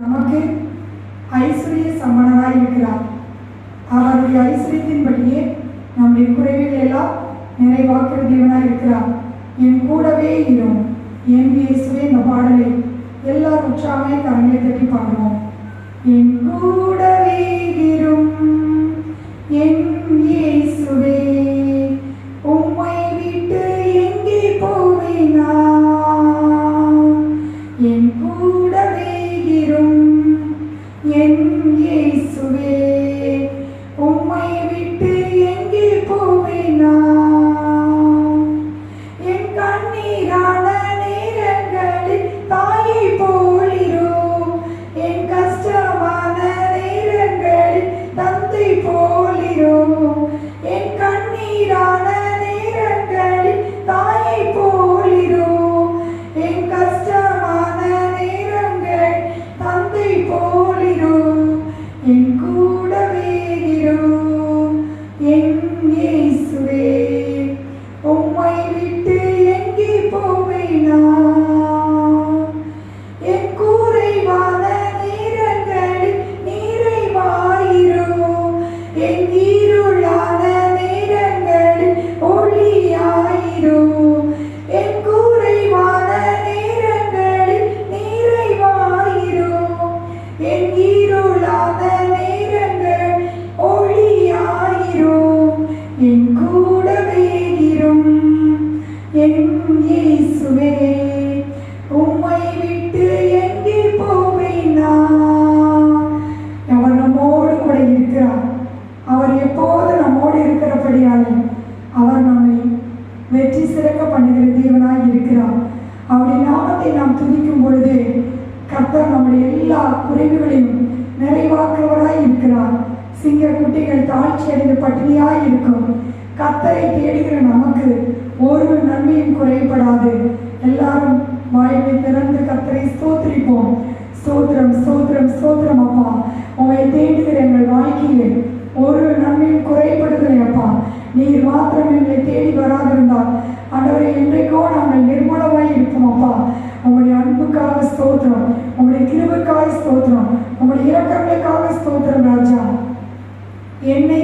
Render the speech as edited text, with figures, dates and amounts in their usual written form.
நமக்கு ஐஸ்வர்ய சம்பனராய் இருக்கிறார். அவருடைய ஐஸ்வர்யத்தின்படியே நம்முடைய குறைவுகள் எல்லாம் நிறைவாக்குற தேவனாய் இருக்கிறார். என் கூடவே இரும் என் இயேசுவே. இந்த பாடலை எல்லாரும் உற்சாகமே கரங்களை தட்டி பாடுவோம். என் கூடவே இரும் என் இயேசுவே, உம்மை விட்டு எங்கே போவேனா? என் கூடவே இரும் என் இயேசுவே, உம்மை விட்டு எங்கே போவேனா? என் கண்ணீரான நேரங்களில் தாயை போலிரும், என் கஷ்டமான நேரங்களில் தந்தை போலிரும். என் கண்ணீரான நேரங்களில் தாயை போலிரும், என் கஷ்டமான நேரங்கள் தந்தை போலிரும். என் கூடவே இரும் என் இயேசுவே, உம்மை விட்டு எங்கே போவேனா? என் குறைவான நேரங்களில் நிறைவாயிரும், என் இருளான நேரங்களில் ஒளியாயிரும். என் குறைவான நேரங்களில் நிறைவாயிரும், என் இருளான நேரங்கள் ஒளியாயிரும். என் கூடவே இரும் என் இயேசுவே, உம்மை விட்டு எங்கே போவேனா? அவர் நம்மோடு கூட இருக்கிறார். அவர் எப்போது நம்மோடு இருக்கிறபடியாலே அவர் நம்மை வெற்றி சிறக்க பண்ணுகிற தேவனாய் இருக்கிறார். அவருடைய நாமத்தை நாம் துதிக்கும் பொழுது கர்த்தர் நம்முடைய எல்லா குறைவுகளையும் நிறைவாக்குவராய் இருக்கிறார். சிங்க குட்டிகள் தாழ்ச்சி அடைந்து பட்டினியாய் இருக்கும். கர்த்தரை தேடுகிற நமக்கு ஒரு நன்மையும் குறைபடாது. எல்லாரும் வாய்மை திறந்து கர்த்தரை ஸ்தோத்திரிப்போம். ஸ்தோத்திரம் ஸ்தோத்திரம் ஸ்தோத்திரம் அப்பா. உங்களை தேடுகிற எங்கள் வாழ்க்கையில் ஒரு நன்மையும் குறைபடுகிறே அப்பா. நீர் மாத்திரம் எங்களை தேடி வராதிருந்தால் ஆண்டவரை என்றைக்கோ நாங்கள் நிர்மூலமாய் இருப்போம் அப்பா. உங்களுடைய அன்புக்காக ஸ்தோத்திரம், உங்களுடைய கிருபைக்காக ஸ்தோத்திரம், உங்களுடைய இரக்கங்களுக்காக ஸ்தோத்திரம் ராஜா. என்னை